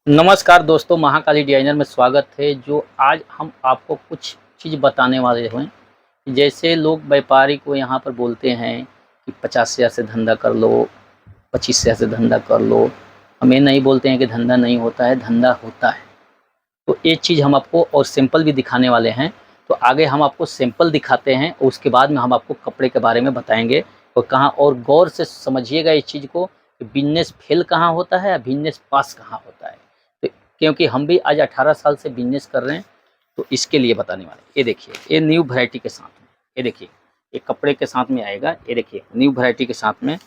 नमस्कार दोस्तों, महाकाली डिजाइनर में स्वागत है। जो आज हम आपको कुछ चीज़ बताने वाले हैं कि जैसे लोग व्यापारी को यहाँ पर बोलते हैं कि 50,000 से धंधा कर लो, 25,000 से धंधा कर लो। हम ये नहीं बोलते हैं कि धंधा नहीं होता है, धंधा होता है। तो ये चीज़ हम आपको और सैंपल भी दिखाने वाले हैं। तो आगे हम आपको सैंपल दिखाते हैं और उसके बाद में हम आपको कपड़े के बारे में बताएँगे और कहाँ और गौर से समझिएगा इस चीज़ को कि बिज़नेस फेल कहाँ होता है, बिज़नेस पास कहाँ होता है। तो क्योंकि हम भी आज 18 साल से बिज़नेस कर रहे हैं, तो इसके लिए बताने वाले हैं। ये देखिए, ये न्यू वैरायटी के साथ में, ये देखिए, ये कपड़े के साथ में आएगा। ये देखिए, न्यू वैरायटी के साथ में।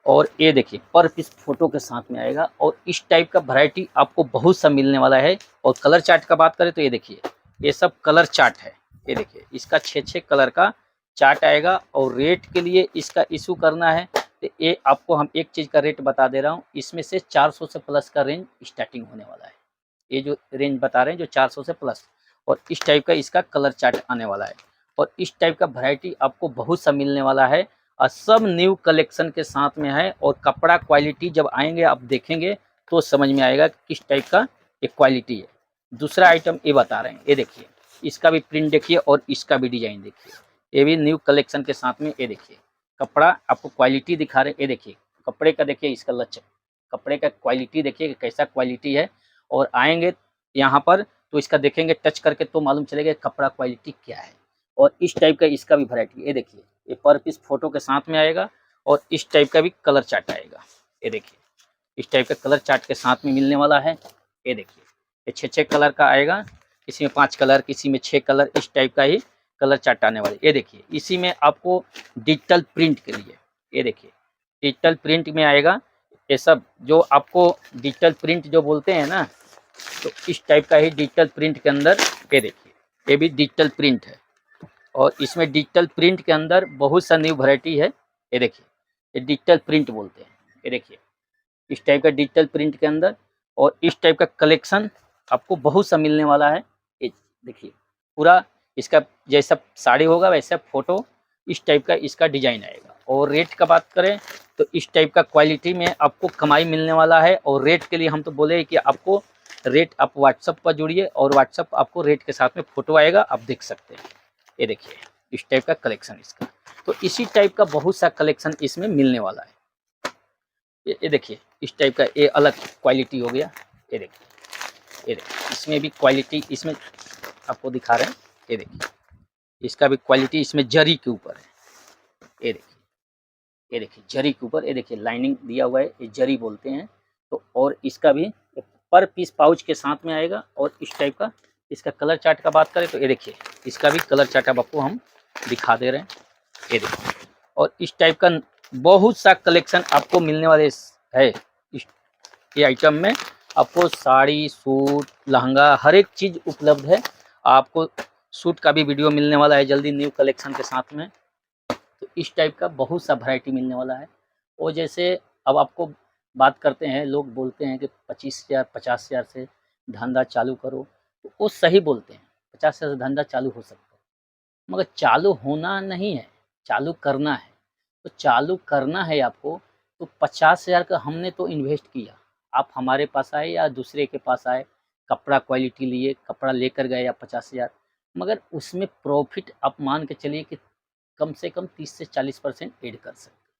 और ये देखिए, पर पीस फ़ोटो के साथ में आएगा और इस टाइप का वैरायटी आपको बहुत सा मिलने वाला है। और कलर चार्ट का बात करें तो ये देखिए, ये सब कलर चार्ट है। ये देखिए, इसका 6-6 कलर का चार्ट आएगा और रेट के लिए इसका इश्यू करना है तो ये आपको हम एक चीज़ का रेट बता दे रहा हूँ, इसमें से 400 से प्लस का रेंज स्टार्टिंग होने वाला है। ये जो रेंज बता रहे हैं जो 400 से प्लस, और इस टाइप का इसका कलर चार्ट आने वाला है। और इस टाइप का वैरायटी आपको बहुत सा मिलने वाला है और सब न्यू कलेक्शन के साथ में है। और कपड़ा क्वालिटी जब आएंगे आप देखेंगे तो समझ में आएगा कि किस टाइप का ये क्वालिटी है। दूसरा आइटम ये बता रहे हैं, ये देखिए, इसका भी प्रिंट देखिए और इसका भी डिजाइन देखिए। ये भी न्यू कलेक्शन के साथ में। ये देखिए, कपड़ा आपको क्वालिटी दिखा रहे हैं। ये देखिए, कपड़े का देखिए, इसका लचक, कपड़े का क्वालिटी देखिए कि कैसा क्वालिटी है। और आएंगे यहाँ पर तो इसका देखेंगे टच करके तो मालूम चलेगा कपड़ा क्वालिटी क्या है। और इस टाइप का इसका भी वैरायटी, ये देखिए, ये पर पीस फोटो के साथ में आएगा और इस टाइप का भी कलर चार्ट आएगा। ये देखिए, इस टाइप का कलर चार्ट के साथ में मिलने वाला है। ये देखिए, ये 6-6 कलर का आएगा, किसी में 5 कलर, किसी में 6 कलर, इस टाइप का ही कलर चार्ट आने वाले। ये देखिए, इसी में आपको डिजिटल प्रिंट के लिए, ये देखिए, डिजिटल प्रिंट में आएगा। ये सब जो आपको डिजिटल प्रिंट जो बोलते हैं ना, तो इस टाइप का ही डिजिटल प्रिंट के अंदर, ये देखिए, ये भी डिजिटल प्रिंट है। और इसमें डिजिटल प्रिंट के अंदर बहुत सा न्यू वैरायटी है। ये देखिए, ये डिजिटल प्रिंट बोलते हैं। ये देखिए, इस टाइप का डिजिटल प्रिंट के अंदर और इस टाइप का कलेक्शन आपको बहुत सा मिलने वाला है। ये देखिए, पूरा इसका जैसा साड़ी होगा वैसा फोटो, इस टाइप का इसका डिजाइन आएगा। और रेट का बात करें तो इस टाइप का क्वालिटी में आपको कमाई मिलने वाला है। और रेट के लिए हम तो बोले कि आपको रेट आप व्हाट्सअप पर जुड़िए और व्हाट्सअप आपको रेट के साथ में फोटो आएगा, आप देख सकते हैं। ये देखिए, इस टाइप का कलेक्शन इसका, तो इसी टाइप का बहुत सा कलेक्शन इसमें मिलने वाला है। ये देखिए, इस टाइप का ये अलग क्वालिटी हो गया। ये देखिए, ये देखिए, इसमें भी क्वालिटी इसमें आपको दिखा रहे हैं। ये देखिए, इसका भी क्वालिटी इसमें जरी के ऊपर है। ये देखिए, ये देखिए, जरी के ऊपर, ये देखिए लाइनिंग दिया हुआ है, ये जरी बोलते हैं। तो और इसका भी पर पीस पाउच के साथ में आएगा। और इस टाइप का इसका कलर चार्ट का बात करें तो ये देखिए, इसका भी कलर चार्ट अब आपको हम दिखा दे रहे हैं। ये देखिए, और इस टाइप का बहुत सा कलेक्शन आपको मिलने वाले है। इस ये आइटम में आपको साड़ी, सूट, लहंगा, हर एक चीज़ उपलब्ध है। आपको सूट का भी वीडियो मिलने वाला है जल्दी न्यू कलेक्शन के साथ में। तो इस टाइप का बहुत सा वैरायटी मिलने वाला है। और जैसे अब आपको बात करते हैं, लोग बोलते हैं कि 25,000 50,000 से धंधा चालू करो, तो वो सही बोलते हैं, 50,000 से धंधा चालू हो सकता है। मगर चालू होना नहीं है, चालू करना है। तो चालू करना है आपको, तो 50,000 का हमने तो इन्वेस्ट किया। आप हमारे पास आए या दूसरे के पास आए, कपड़ा क्वालिटी लिए, कपड़ा लेकर गए आप 50,000, मगर उसमें प्रॉफ़िट आप मान के चलिए कि कम से कम 30 से 40% ऐड कर सकते हैं,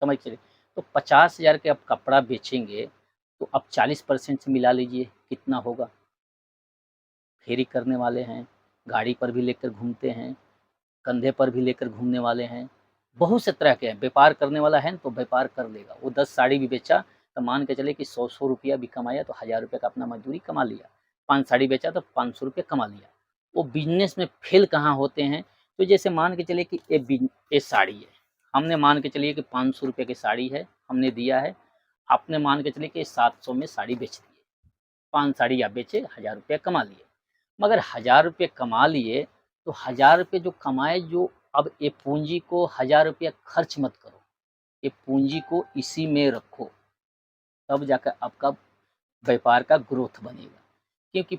समझ चलिए। तो 50,000 के आप कपड़ा बेचेंगे, तो आप 40% से मिला लीजिए कितना होगा। फेरी करने वाले हैं, गाड़ी पर भी लेकर घूमते हैं, कंधे पर भी लेकर घूमने वाले हैं, बहुत से तरह के हैं। व्यापार करने वाला है तो व्यापार कर लेगा। वो 10 साड़ी भी बेचा तो मान के चले कि 100-100 रुपया भी कमाया तो 1000 रुपये का अपना मजदूरी कमा लिया। 5 साड़ी बेचा तो 500 रुपये कमा लिया। वो बिज़नेस में फेल कहाँ होते हैं, तो जैसे मान के चलिए कि ये साड़ी है, हमने मान के चलिए कि 500 रुपये की साड़ी है, हमने दिया है, आपने मान के चलिए कि 700 में साड़ी बेच दी है। 5 साड़ी आप बेचे, 1000 रुपया कमा लिए। मगर 1000 रुपये कमा लिए, तो 1000 रुपये जो कमाए, जो अब ये पूँजी को 1000 रुपया खर्च मत करो, ये पूँजी को इसी में रखो, तब जाकर आपका व्यापार का ग्रोथ बनेगा। क्योंकि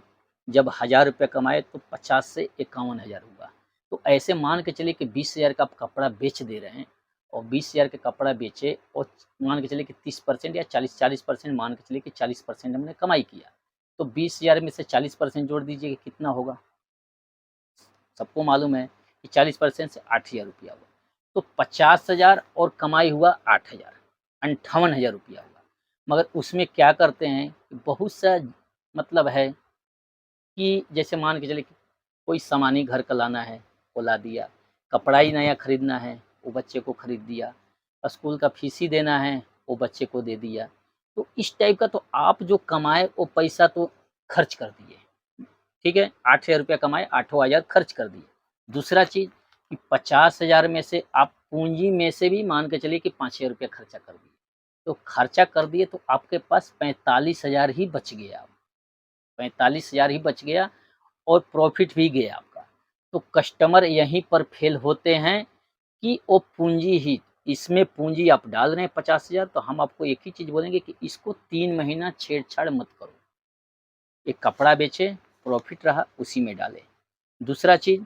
जब 1000 रुपया कमाए तो 50 से 51,000 हुआ। तो ऐसे मान के चलिए कि 20,000 का आप कपड़ा बेच दे रहे हैं और 20,000 का कपड़ा बेचे और मान के चलिए कि 30% या 40% मान के चलिए कि 40% हमने कमाई किया, तो 20,000 में से 40% जोड़ दीजिए कि कितना होगा। सबको मालूम है कि 40% से 8,000 रुपया हुआ, तो 50,000 और कमाई हुआ 8,000, 58,000 रुपया हुआ। मगर उसमें क्या करते हैं कि बहुत सा मतलब है कि जैसे मान के चलिए कि कोई सामान ही घर का लाना है, वो ला दिया, कपड़ा ही नया खरीदना है, वो बच्चे को खरीद दिया, स्कूल का फीस ही देना है, वो बच्चे को दे दिया। तो इस टाइप का तो आप जो कमाए वो पैसा तो खर्च कर दिए, ठीक है? 8,000 रुपया कमाए, आठों 1000 खर्च कर दिए। दूसरा चीज़ कि 50,000 में से आप पूँजी में से भी मान के चलिए कि 5,000 रुपया खर्चा कर दिए। तो खर्चा कर दिए तो आपके पास 45,000 ही बच गया, 45,000 ही बच गया और प्रॉफ़िट भी गया आपका। तो कस्टमर यहीं पर फ़ेल होते हैं कि वो पूँजी ही, इसमें पूँजी आप डाल रहे हैं 50,000, तो हम आपको एक ही चीज़ बोलेंगे कि इसको 3 महीना छेड़-छाड़ मत करो। एक कपड़ा बेचे, प्रॉफ़िट रहा उसी में डालें। दूसरा चीज़,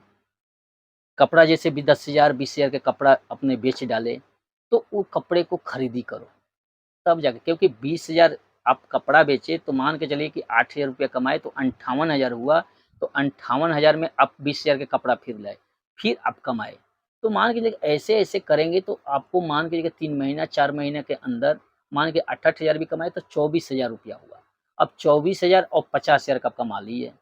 कपड़ा जैसे भी 10,000 20,000 का कपड़ा आपने बेच डाले, तो वो कपड़े को खरीदी करो, तब जाके, क्योंकि 20,000 आप कपड़ा बेचे तो मान के चलिए कि 8,000 रुपया कमाए तो 58,000 हुआ, तो 58,000 में आप 20,000 का कपड़ा फिर लाए, फिर आप कमाए। तो मान के चलिए ऐसे-ऐसे करेंगे तो आपको मान के चलिए 3 महीना 4 महीने के अंदर मान के 8,000 भी कमाए तो 24,000 रुपया हुआ। अब 24,000 और 50,000 का कमा लिए,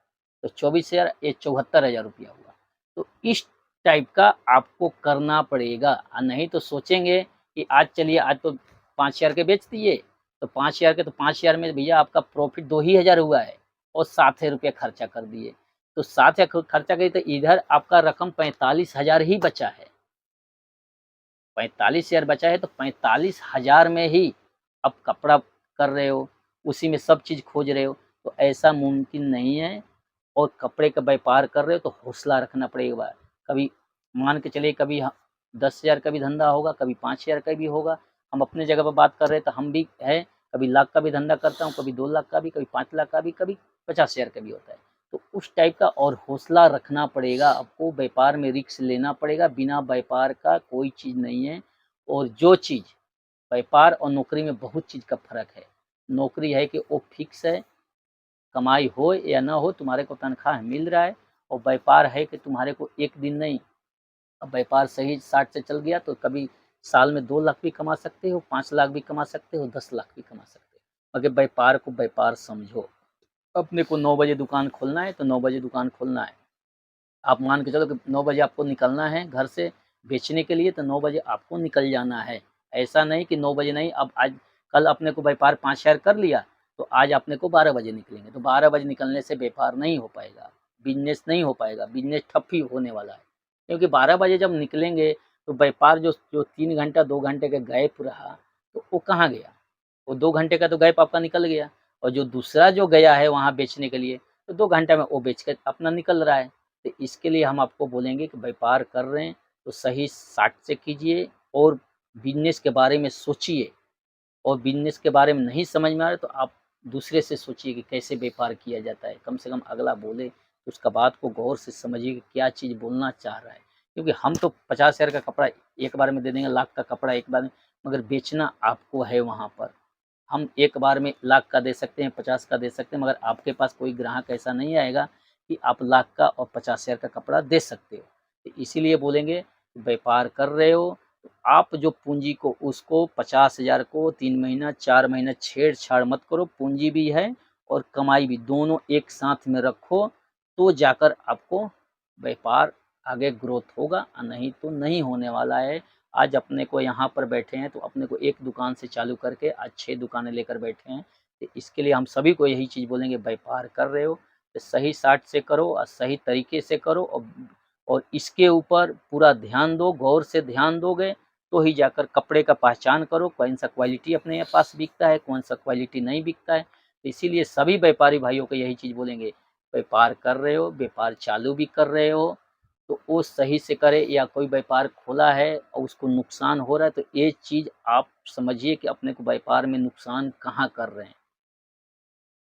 तो 24,000 ये 74,000 रुपया हुआ। तो इस टाइप का आपको करना पड़ेगा, नहीं तो सोचेंगे कि आज चलिए आज तो 5,000 के बेच दिए, तो 5,000 के, तो 5,000 में भैया आपका प्रॉफ़िट 2 ही हज़ार हुआ है और 7,000 रुपया खर्चा कर दिए। तो 7,000 खर्चा किए तो इधर आपका रकम 45,000 ही बचा है। 45,000 बचा है तो 45,000 में ही आप कपड़ा कर रहे हो, उसी में सब चीज़ खोज रहे हो, तो ऐसा मुमकिन नहीं है। और कपड़े का व्यापार कर रहे हो तो हौसला रखना पड़ेगा। कभी मान के चलिए कभी 10,000 का भी धंधा होगा, कभी 5,000 का भी होगा। हम अपने जगह पर बात कर रहे हैं तो हम भी है, कभी लाख का भी धंधा करता हूँ, कभी 2 लाख का भी, कभी 5 लाख का भी, कभी 50,000 का भी होता है। तो उस टाइप का और हौसला रखना पड़ेगा आपको, व्यापार में रिस्क लेना पड़ेगा, बिना व्यापार का कोई चीज़ नहीं है। और जो चीज़ व्यापार और नौकरी में बहुत चीज़ का फ़र्क है। नौकरी है कि वो फिक्स है, कमाई हो या ना हो तुम्हारे को तनख्वाह मिल रहा है, और व्यापार है कि तुम्हारे को एक दिन नहीं, अब व्यापार सही साट से चल गया तो कभी साल में 2 लाख भी कमा सकते हो, 5 लाख भी कमा सकते हो, 10 लाख भी कमा सकते हो। मगर व्यापार को व्यापार समझो। अपने को 9 बजे दुकान खोलना है तो 9 बजे दुकान खोलना है। आप मान के चलो कि 9 बजे आपको निकलना है घर से बेचने के लिए, तो 9 बजे आपको निकल जाना है। ऐसा नहीं कि 9 बजे नहीं, अब आज कल अपने को व्यापार 5 शेयर कर लिया, तो आज अपने को 12 बजे निकलेंगे, तो 12 बजे निकलने से व्यापार नहीं हो पाएगा, बिज़नेस नहीं हो पाएगा, बिज़नेस ठप ही होने वाला है। क्योंकि 12 बजे जब निकलेंगे, तो व्यापार जो जो 3 घंटा 2 घंटे का गैप रहा, तो वो कहाँ गया? वो 2 घंटे का तो गैप आपका निकल गया, और जो दूसरा जो गया है वहाँ बेचने के लिए, तो 2 घंटे में वो बेच के अपना निकल रहा है। तो इसके लिए हम आपको बोलेंगे कि व्यापार कर रहे हैं तो सही साट से कीजिए, और बिज़नेस के बारे में सोचिए, और बिज़नेस के बारे में नहीं समझ में आ रहा है तो आप दूसरे से सोचिए कि कैसे व्यापार किया जाता है। कम से कम अगला बोले तो उसका बात को गौर से समझिए कि क्या चीज़ बोलना चाह रहा है। क्योंकि हम तो 50,000 का कपड़ा एक बार में दे देंगे, लाख का कपड़ा एक बार में, मगर बेचना आपको है वहाँ पर। हम एक बार में लाख का दे सकते हैं, 50 का दे सकते हैं, मगर आपके पास कोई ग्राहक ऐसा नहीं आएगा कि आप लाख का और 50,000 का कपड़ा दे सकते हो। तो इसीलिए बोलेंगे, व्यापार कर रहे हो, तो आप जो पूँजी को उसको 50,000 को 3 महीना 4 महीना छेड़-छाड़ मत करो, पूँजी भी है और कमाई भी, दोनों एक साथ में रखो, तो जाकर आपको व्यापार आगे ग्रोथ होगा, नहीं तो नहीं होने वाला है। आज अपने को यहाँ पर बैठे हैं तो अपने को एक दुकान से चालू करके आज 6 दुकानें लेकर बैठे हैं। तो इसके लिए हम सभी को यही चीज़ बोलेंगे, व्यापार कर रहे हो तो सही साट से करो और सही तरीके से करो, और इसके ऊपर पूरा ध्यान दो, गौर से ध्यान दोगे तो ही जाकर कपड़े का पहचान करो, कौन-सा क्वालिटी अपने पास बिकता है, कौन-सा क्वालिटी नहीं बिकता है। तो इसीलिए सभी व्यापारी भाइयों को यही चीज़ बोलेंगे, व्यापार कर रहे हो, व्यापार चालू भी कर रहे हो, तो वो सही से करे, या कोई व्यापार खोला है और उसको नुकसान हो रहा है, तो ये चीज़ आप समझिए कि अपने को व्यापार में नुकसान कहाँ कर रहे हैं।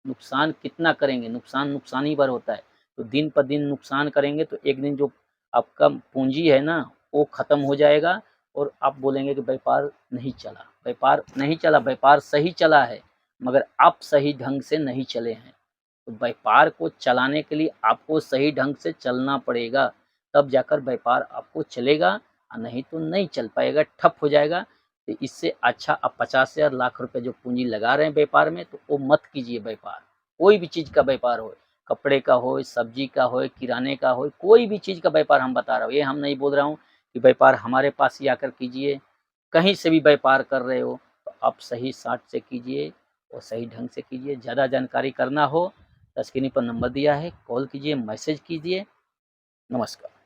नुकसान कितना करेंगे, नुकसान ही भर होता है। तो दिन पर दिन नुकसान करेंगे तो एक दिन जो आपका पूँजी है ना, वो ख़त्म हो जाएगा, और आप बोलेंगे कि व्यापार नहीं चला। व्यापार नहीं चला, व्यापार सही चला है, मगर आप सही ढंग से नहीं चले हैं। तो व्यापार को चलाने के लिए आपको सही ढंग से चलना पड़ेगा, तब जाकर व्यापार आपको चलेगा, नहीं तो नहीं चल पाएगा, ठप हो जाएगा। तो इससे अच्छा आप 50,000 लाख रुपए जो पूँजी लगा रहे हैं व्यापार में, तो वो मत कीजिए व्यापार। कोई भी चीज़ का व्यापार हो, कपड़े का हो, सब्जी का हो, किराने का हो, कोई भी चीज़ का व्यापार हम बता रहा हूँ। ये हम नहीं बोल रहा हूँ कि व्यापार हमारे पास ही आकर कीजिए। कहीं से भी व्यापार कर रहे हो, तो आप सही साट से कीजिए और सही ढंग से कीजिए। ज़्यादा जानकारी करना हो, स्क्रीन पर नंबर दिया है, कॉल कीजिए, मैसेज कीजिए। नमस्कार।